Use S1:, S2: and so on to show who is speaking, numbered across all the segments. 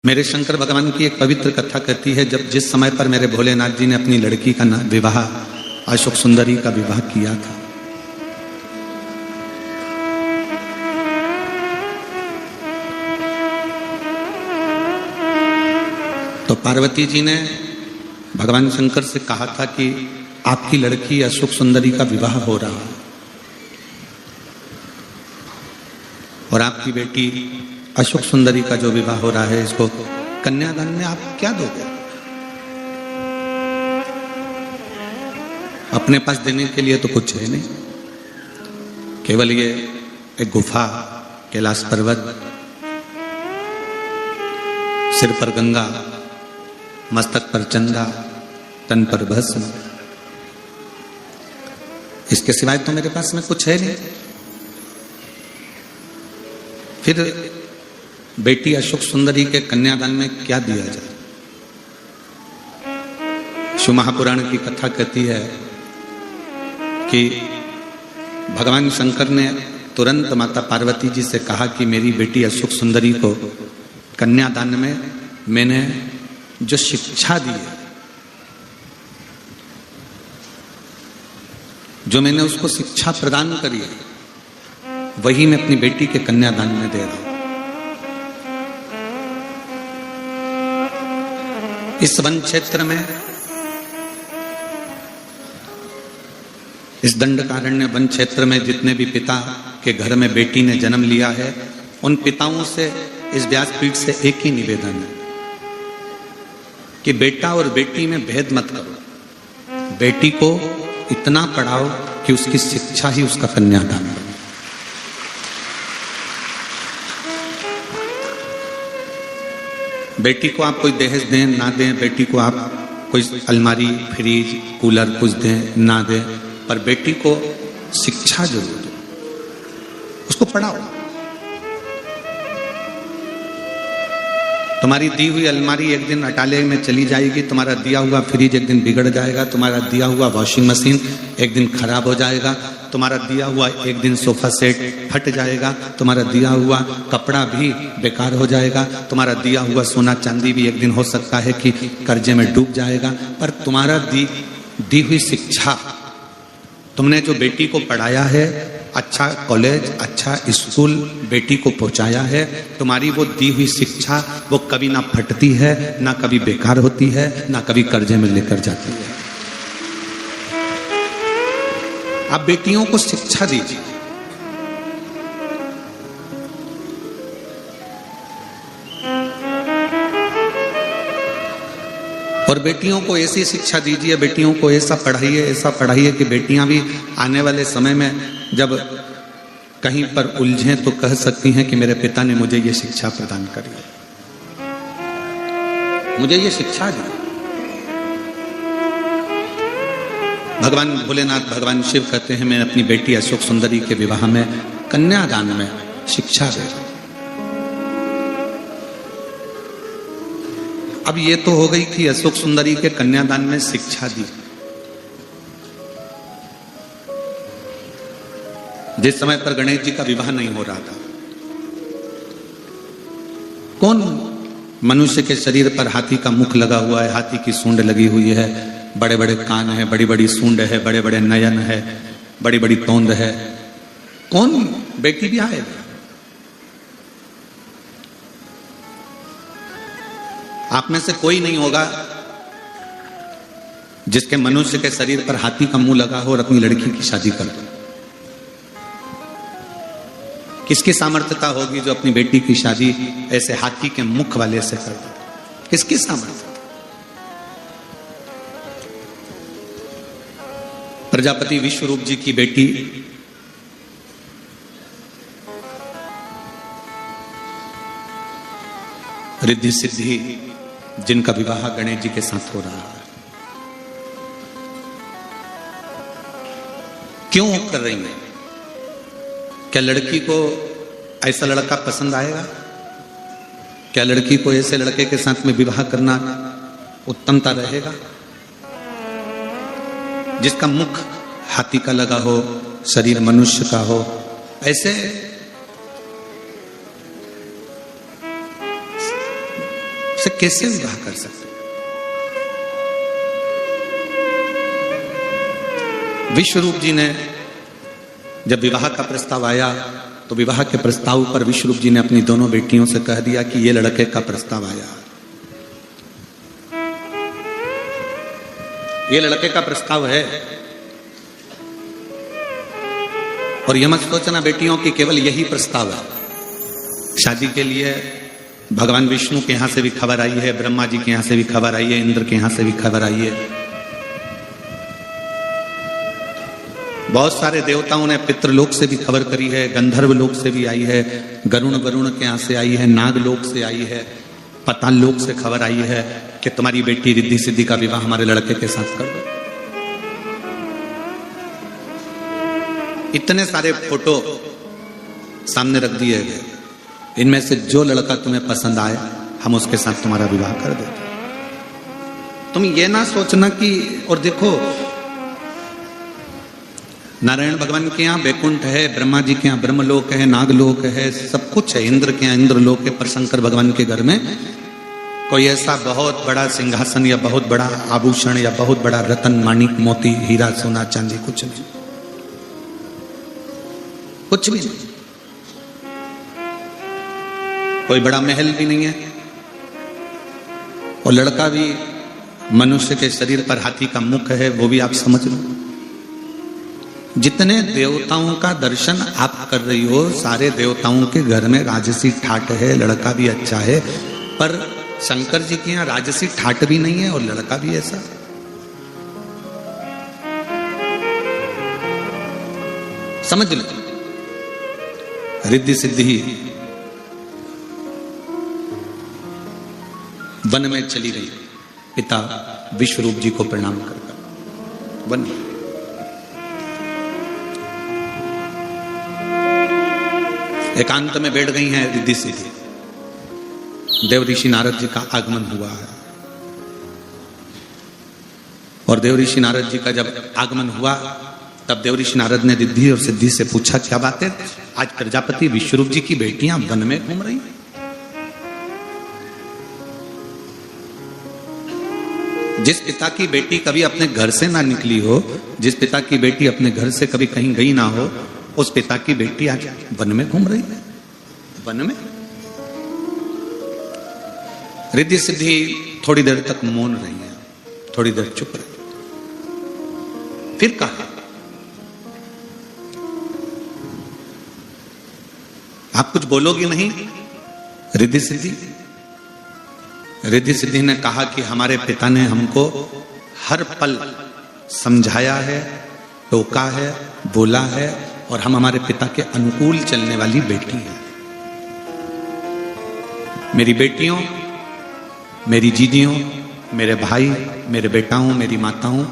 S1: मेरे शंकर भगवान की एक पवित्र कथा कहती है, जब जिस समय पर मेरे भोलेनाथ जी ने अपनी लड़की का विवाह अशोक सुंदरी का विवाह किया था, तो पार्वती जी ने भगवान शंकर से कहा था कि आपकी लड़की अशोक सुंदरी का विवाह हो रहा है और आपकी बेटी अशोक सुंदरी का जो विवाह हो रहा है, इसको कन्यादान में आप क्या दोगे? अपने पास देने के लिए तो कुछ है नहीं, केवल ये एक गुफा, कैलाश पर्वत, सिर पर गंगा, मस्तक पर चंदा, तन पर भस्म, इसके सिवाय तो मेरे पास में कुछ है नहीं। फिर बेटी अशोक सुंदरी के कन्यादान में क्या दिया जाए? शिव महापुराण की कथा कहती है कि भगवान शंकर ने तुरंत माता पार्वती जी से कहा कि मेरी बेटी अशोक सुंदरी को कन्यादान में मैंने जो शिक्षा दी है, जो मैंने उसको शिक्षा प्रदान करी है, वही मैं अपनी बेटी के कन्यादान में दे रहा हूं। इस वन क्षेत्र में, इस दंडकारण्य वन क्षेत्र में जितने भी पिता के घर में बेटी ने जन्म लिया है, उन पिताओं से इस व्यासपीठ से एक ही निवेदन है कि बेटा और बेटी में भेद मत करो। बेटी को इतना पढ़ाओ कि उसकी शिक्षा ही उसका कन्यादान बने। बेटी को आप कोई दहेज दें ना दें, बेटी को आप कोई अलमारी, फ्रिज, कूलर कुछ दें ना दें, पर बेटी को शिक्षा जरूर दो, उसको पढ़ाओ। तुम्हारी दी हुई अलमारी एक दिन अटाले में चली जाएगी, तुम्हारा दिया हुआ फ्रिज एक दिन बिगड़ जाएगा, तुम्हारा दिया हुआ वॉशिंग मशीन एक दिन खराब हो जाएगा, तुम्हारा दिया हुआ एक दिन सोफा सेट फट जाएगा, तुम्हारा दिया हुआ कपड़ा भी बेकार हो जाएगा, तुम्हारा दिया हुआ सोना चांदी भी एक दिन हो सकता है कि कर्जे में डूब जाएगा, पर तुम्हारा दी हुई शिक्षा, तुमने जो बेटी को पढ़ाया है, अच्छा कॉलेज, अच्छा स्कूल बेटी को पहुंचाया है, तुम्हारी वो दी हुई शिक्षा वो कभी ना फटती है, ना कभी बेकार होती है, ना कभी कर्जे में लेकर जाती है। आप बेटियों को शिक्षा दीजिए। और बेटियों को ऐसी शिक्षा दीजिए, बेटियों को ऐसा पढ़ाइए कि बेटियां भी आने वाले समय में जब कहीं पर उलझें तो कह सकती हैं कि मेरे पिता ने मुझे ये शिक्षा प्रदान करी, मुझे ये शिक्षा दी। भगवान भोलेनाथ, भगवान शिव कहते हैं, मैं अपनी बेटी अशोक सुंदरी के विवाह में, कन्यादान में शिक्षा दे रहा हूं। अब ये तो हो गई थी अशोक सुंदरी के कन्यादान में शिक्षा दी। जिस समय पर गणेश जी का विवाह नहीं हो रहा था, कौन मनुष्य के शरीर पर हाथी का मुख लगा हुआ है, हाथी की सूंड लगी हुई है, बड़े बड़े कान है, बड़ी बड़ी सूंड है, बड़े बड़े नयन है, बड़ी बड़ी तोंद है, कौन बेटी भी आएगा? आप में से कोई नहीं होगा जिसके मनुष्य के शरीर पर हाथी का मुंह लगा हो और अपनी लड़की की शादी कर दो। किसकी सामर्थ्यता होगी जो अपनी बेटी की शादी ऐसे हाथी के मुख वाले से कर दो? किसकी सामर्थ्य? प्रजापति विश्वरूप जी की बेटी रिद्धि सिद्धि, जिनका विवाह गणेश जी के साथ हो रहा है, क्यों कर रही है? क्या लड़की को ऐसा लड़का पसंद आएगा? क्या लड़की को ऐसे लड़के के साथ में विवाह करना उत्तमता रहेगा जिसका मुख हाथी का लगा हो, शरीर मनुष्य का हो? ऐसे उसे कैसे विवाह कर सकते? विश्वरूप जी ने जब विवाह का प्रस्ताव आया तो विवाह के प्रस्ताव पर विश्वरूप जी ने अपनी दोनों बेटियों से कह दिया कि ये लड़के का प्रस्ताव आया, ये लड़के का प्रस्ताव है। और यह मत सोचना बेटियों की केवल यही प्रस्ताव है। शादी के लिए भगवान विष्णु के यहां से भी खबर आई है, ब्रह्मा जी के यहां से भी खबर आई है, इंद्र के यहां से भी खबर आई है। बहुत सारे देवताओं ने पितृलोक से भी खबर करी है, गंधर्व लोक से भी आई है, वरुण के यहाँ से आई है, नागलोक से आई है, पाताल लोक से खबर आई है कि तुम्हारी बेटी रिद्धि सिद्धि का विवाह हमारे लड़के के साथ कर दो। इतने सारे फोटो सामने रख दिए गए, इनमें से जो लड़का तुम्हें पसंद आए हम उसके साथ तुम्हारा विवाह कर देते। तुम ये ना सोचना कि, और देखो नारायण भगवान के यहाँ वैकुंठ है, ब्रह्मा जी के यहाँ ब्रह्मलोक है, नागलोक है, सब कुछ है, इंद्र के यहाँ इंद्रलोक है, पर शंकर भगवान के घर में कोई ऐसा बहुत बड़ा सिंहासन या बहुत बड़ा आभूषण या बहुत बड़ा रतन माणिक मोती हीरा सोना चांदी कुछ नहीं, कुछ भी नहीं। कोई बड़ा महल भी नहीं है, और लड़का भी मनुष्य के शरीर पर हाथी का मुख है, वो भी आप समझ लो। जितने देवताओं का दर्शन आप कर रही हो, सारे देवताओं के घर में राजसी ठाट है, लड़का भी अच्छा है, पर शंकर जी के यहाँ राजसी ठाट भी नहीं है और लड़का भी ऐसा। समझ लो, रिद्धि सिद्धि वन में चली गई, पिता विश्वरूप जी को प्रणाम कर वन में। एकांत में बैठ गई हैं रिद्धि सिद्धि। देव ऋषि नारद जी का आगमन हुआ है, और देव ऋषि नारद जी का जब आगमन हुआ तब देव ऋषि नारद ने रिद्धि और सिद्धि से पूछा, क्या बात है, आज प्रजापति विश्वरूप जी की बेटियां वन में घूम रही? जिस पिता की बेटी कभी अपने घर से ना निकली हो, जिस पिता की बेटी अपने घर से कभी कहीं गई ना हो, उस पिता की बेटी आज वन में घूम रही है। वन में रिद्धि सिद्धि थोड़ी देर तक मौन रही है, थोड़ी देर चुप रही, फिर कहा, आप कुछ बोलोगी नहीं? रिद्धि सिद्धि रिद्धि सिद्धि ने कहा कि हमारे पिता ने हमको हर पल समझाया है, टोका है, बोला है, और हम हमारे पिता के अनुकूल चलने वाली बेटी हैं। मेरी बेटियों, मेरी जीजियों, मेरे भाई, मेरे बेटाओं, मेरी माताओं,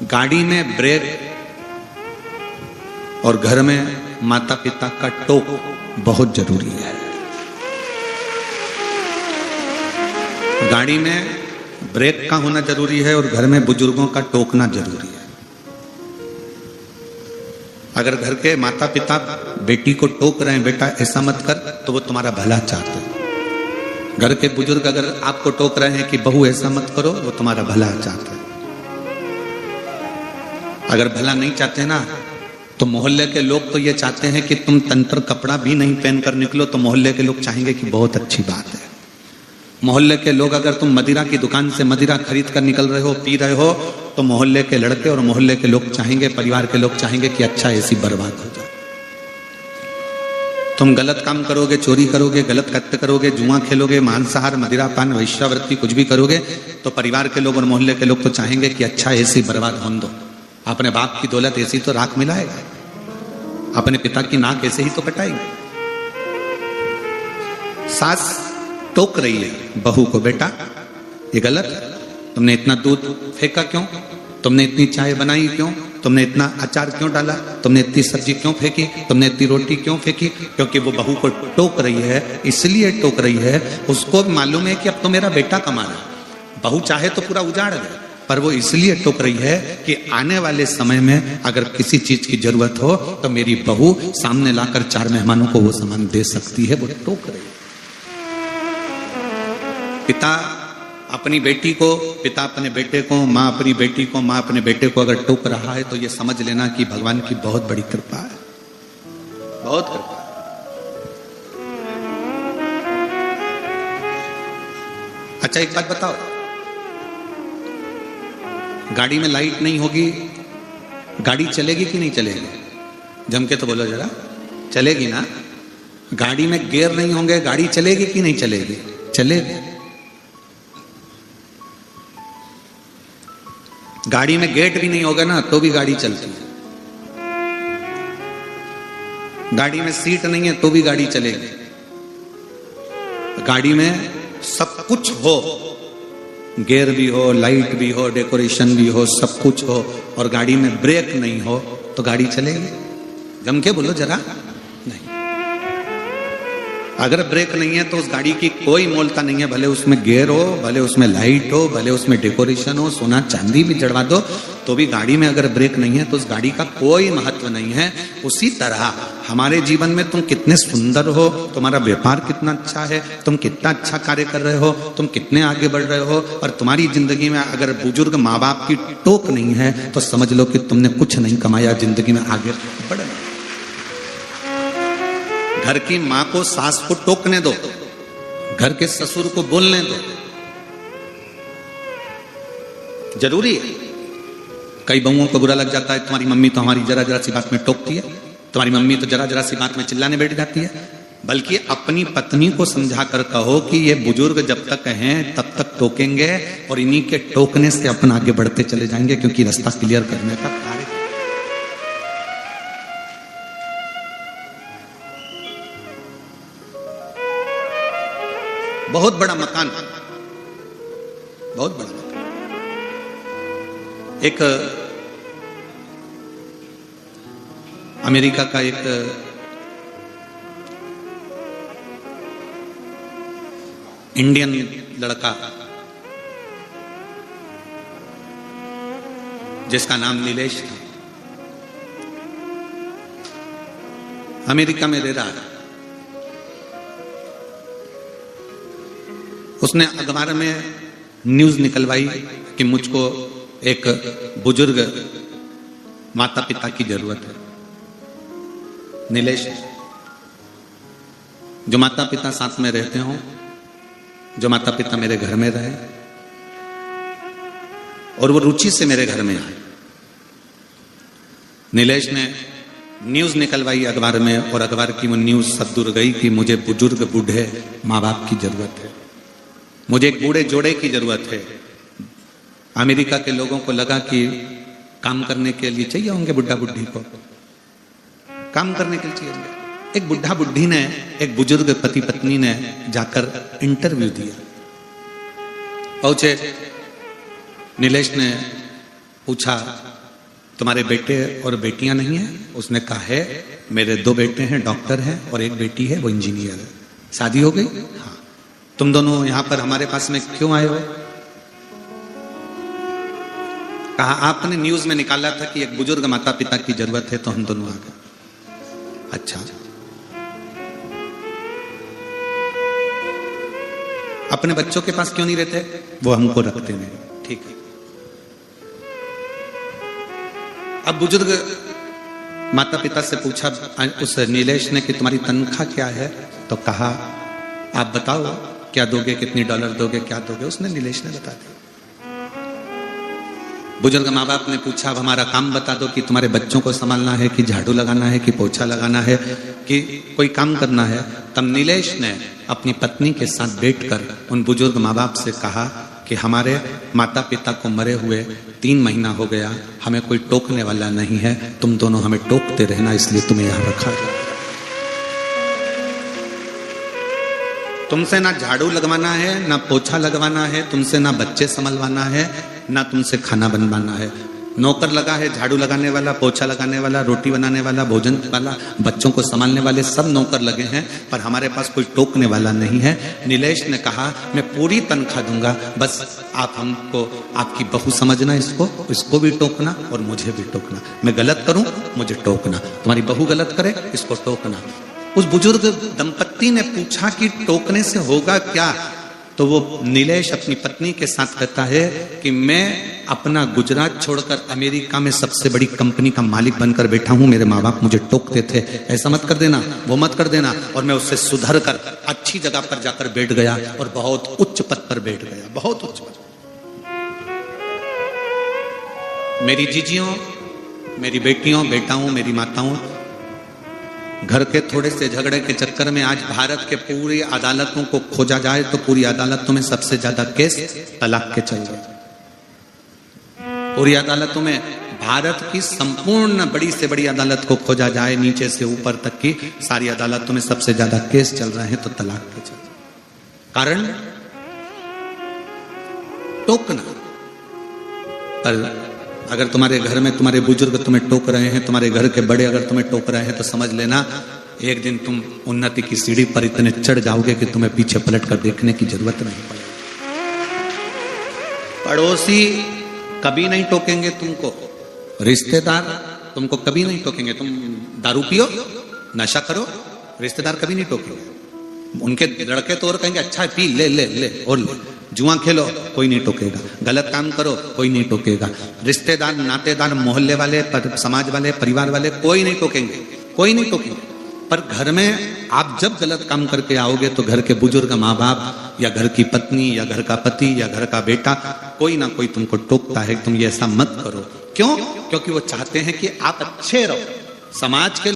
S1: गाड़ी में ब्रेक और घर में माता पिता का टोक बहुत जरूरी है। गाड़ी में ब्रेक का होना जरूरी है और घर में बुजुर्गों का टोकना जरूरी है। अगर घर के माता पिता बेटी को टोक रहे हैं, बेटा ऐसा मत कर, तो वो तुम्हारा भला चाहते हैं। घर के बुजुर्ग अगर आपको टोक रहे हैं कि बहू ऐसा मत करो, वो तुम्हारा भला चाहते हैं। अगर भला नहीं चाहते ना, तो मोहल्ले के लोग तो ये चाहते हैं कि तुम तंत्र कपड़ा भी नहीं पहन कर निकलो, तो मोहल्ले के लोग चाहेंगे कि बहुत अच्छी बात है। मोहल्ले के लोग, अगर तुम मदिरा की दुकान से मदिरा खरीद कर निकल रहे हो, पी रहे हो, तो मोहल्ले के लड़के और मोहल्ले के लोग चाहेंगे, परिवार के लोग चाहेंगे कि अच्छा ऐसी बर्बाद हो जाए। तुम गलत काम करोगे, चोरी करोगे, गलत कृत्य करोगे, जुआ खेलोगे, मांसाहार, मदिरा पान, वैश्यावृत्ति कुछ भी करोगे, तो परिवार के लोग और मोहल्ले के लोग तो चाहेंगे कि अच्छा ऐसी बर्बाद होने दो। अपने बाप की दौलत ऐसी तो राख मिलाएगा, अपने पिता की नाक ऐसे ही तो कटाएगी। सास टोक रही है बहू को, बेटा ये गलत है, तुमने इतना दूध फेंका क्यों, तुमने इतनी चाय बनाई क्यों, तुमने इतना अचार क्यों डाला, तुमने इतनी सब्जी क्यों फेंकी, तुमने इतनी रोटी क्यों फेंकी? क्योंकि वो बहू को टोक रही है, इसलिए टोक रही है। उसको भी मालूम है कि अब तो मेरा बेटा कमा रहा है, बहू चाहे तो पूरा उजाड़ दे, पर वो इसलिए टोक रही है कि आने वाले समय में अगर किसी चीज की जरूरत हो तो मेरी बहू सामने लाकर 4 मेहमानों को वो सामान दे सकती है। वो टोक रही है। पिता अपनी बेटी को, पिता अपने बेटे को, माँ अपनी बेटी को, माँ अपने बेटे को अगर टोक रहा है तो ये समझ लेना कि भगवान की बहुत बड़ी कृपा है, बहुत कृपा। अच्छा एक बात बताओ, गाड़ी में लाइट नहीं होगी, गाड़ी चलेगी कि नहीं चलेगी? जम के तो बोलो जरा, चलेगी ना। गाड़ी में गियर नहीं होंगे, गाड़ी चलेगी कि नहीं चलेगी? चलेगी। गाड़ी में गेट भी नहीं होगा ना तो भी गाड़ी चलती है। गाड़ी में सीट नहीं है तो भी गाड़ी चलेगी। गाड़ी में सब कुछ हो, गियर भी हो, लाइट भी हो, डेकोरेशन भी हो, सब कुछ हो, और गाड़ी में ब्रेक नहीं हो तो गाड़ी चलेगी? जम के बोलो जरा, नहीं। अगर ब्रेक नहीं है तो उस गाड़ी की कोई मोलता नहीं है, भले उसमें गियर हो, भले उसमें लाइट हो, भले उसमें डेकोरेशन हो, सोना चांदी भी जड़वा दो, तो भी गाड़ी में अगर ब्रेक नहीं है तो उस गाड़ी का कोई महत्व नहीं है। उसी तरह हमारे जीवन में तुम कितने सुंदर हो, तुम्हारा व्यापार कितना अच्छा है, तुम कितना अच्छा कार्य कर रहे हो, तुम कितने आगे बढ़ रहे हो, और तुम्हारी जिंदगी में अगर बुजुर्ग माँ बाप की टोक नहीं है तो समझ लो कि तुमने कुछ नहीं कमाया, जिंदगी में आगे बढ़ना। घर की माँ को सास को टोकने दो, घर के ससुर को बोलने दो, जरूरी है। कई बहुओं को बुरा लग जाता है, तुम्हारी मम्मी तो हमारी जरा जरा सी बात में टोकती है, तुम्हारी मम्मी तो जरा जरा सी बात में चिल्लाने बैठ जाती है। बल्कि अपनी पत्नी को समझा कर कहो कि ये बुजुर्ग जब तक हैं तब तक टोकेंगे, और इन्हीं के टोकने से अपन आगे बढ़ते चले जाएंगे, क्योंकि रास्ता क्लियर करने का कार्य। बहुत बड़ा मकान, बहुत बड़ा मकान। एक अमेरिका का एक इंडियन लड़का, जिसका नाम नीलेश था, अमेरिका में रह रहा है। उसने अखबार में न्यूज निकलवाई कि मुझको एक बुजुर्ग माता पिता की जरूरत है। नीलेश, जो माता पिता साथ में रहते हों, जो माता पिता मेरे घर में रहे और वो रुचि से मेरे घर में आए। नीलेश ने न्यूज निकलवाई अखबार में, और अखबार की वो न्यूज सब दूर गई कि मुझे बुजुर्ग बूढ़े माँ बाप की जरूरत है, मुझे एक बूढ़े जोड़े की जरूरत है। अमेरिका के लोगों को लगा कि काम करने के लिए चाहिए होंगे, बुढ़ा बुढ़ी को काम करने के लिए चाहिए होंगे। एक बुढ़ा बुढ़ी ने, एक बुजुर्ग पति पत्नी ने जाकर इंटरव्यू दिया। पहुंचे, नीलेश ने पूछा तुम्हारे बेटे और बेटियां नहीं है? उसने कहा है, मेरे 2 बेटे हैं, डॉक्टर हैं, और एक बेटी है वो इंजीनियर है। शादी हो गई? हाँ। तुम दोनों यहां पर हमारे पास में क्यों आए हो? कहा आपने न्यूज में निकाला था कि एक बुजुर्ग माता पिता की जरूरत है तो हम दोनों आ गए। अच्छा, अपने बच्चों के पास क्यों नहीं रहते? वो हमको रखते नहीं। ठीक है। अब बुजुर्ग माता पिता से पूछा उस नीलेश ने कि तुम्हारी तनख्वाह क्या है? तो कहा आप बताओ क्या दोगे, कितनी डॉलर दोगे, क्या दोगे? उसने, नीलेश ने बता दिया। बुजुर्ग माँ बाप ने पूछा अब हमारा काम बता दो कि तुम्हारे बच्चों को संभालना है कि झाड़ू लगाना है कि पोछा लगाना है कि कोई काम करना है। तब नीलेश ने अपनी पत्नी के साथ बैठकर उन बुजुर्ग माँ बाप से कहा कि हमारे माता पिता को मरे हुए 3 महीना हो गया, हमें कोई टोकने वाला नहीं है, तुम दोनों हमें टोकते रहना, इसलिए तुम्हें यहाँ रखा गया। तुमसे ना झाड़ू लगवाना है, ना पोछा लगवाना है, तुमसे ना बच्चे संभलवाना है, ना तुमसे खाना बनवाना है। नौकर लगा है, झाड़ू लगाने वाला, पोछा लगाने वाला, रोटी बनाने वाला, भोजन वाला, बच्चों को संभालने वाले सब नौकर लगे हैं, पर हमारे पास कोई टोकने वाला नहीं है। नीलेश ने कहा मैं पूरी तनख्वाह दूंगा, बस आप हमको आपकी बहू समझना, इसको भी टोकना और मुझे भी टोकना। मैं गलत करूं मुझे टोकना, तुम्हारी बहू गलत करे इसको टोकना। उस बुजुर्ग दंपत्ति ने पूछा कि टोकने से होगा क्या? तो वो नीलेश अपनी पत्नी के साथ कहता है कि मैं अपना गुजरात छोड़कर अमेरिका में सबसे बड़ी कंपनी का मालिक बनकर बैठा हूं, मेरे माँ बाप मुझे टोकते थे, ऐसा मत कर देना, वो मत कर देना, और मैं उससे सुधर कर अच्छी जगह पर जाकर बैठ गया और बहुत उच्च पद पर बैठ गया, बहुत उच्च पद। मेरी जीजियों, मेरी बेटियों, बेटाओं, मेरी माताओं, घर के थोड़े से झगड़े के चक्कर में आज भारत के पूरी अदालतों को खोजा जाए तो पूरी अदालतों में सबसे ज्यादा केस तलाक के चल रहे। पूरी अदालतों में भारत की संपूर्ण बड़ी से बड़ी अदालत को खोजा जाए, नीचे से ऊपर तक की सारी अदालतों में सबसे ज्यादा केस चल रहे हैं तो तलाक के चल रहे। कारण टोकना। पर अगर तुम्हारे घर में तुम्हारे बुजुर्ग तुम्हें टोक रहे हैं, तुम्हारे घर के बड़े अगर तुम्हें टोक रहे हैं, तो समझ लेना एक दिन तुम उन्नति की सीढ़ी पर इतने चढ़ जाओगे कि तुम्हें पीछे पलट कर देखने की जरूरत नहीं पड़ेगी। पड़ोसी कभी नहीं टोकेंगे तुमको, रिश्तेदार तुमको कभी नहीं टोकेंगे। तुम दारू पियो, नशा करो, रिश्तेदार कभी नहीं टोकेंगे। उनके लड़के तो और कहेंगे अच्छा पी ले ले ले और ले, जुआ खेलो कोई नहीं टोकेगा, गलत काम करो कोई नहीं टोकेगा, रिश्तेदार, नातेदार, मोहल्ले वाले, समाज वाले, परिवार वाले कोई नहीं टोकेंगे, कोई नहीं टोकेंगे। पर घर में आप जब गलत काम करके आओगे तो घर के बुजुर्ग, माँ बाप, या घर की पत्नी, या घर का पति, या घर का बेटा, कोई ना कोई तुमको टोकता है। तुम ये ऐसा मत करो। क्यों? क्योंकि वो चाहते हैं कि आप अच्छे रहो, समाज के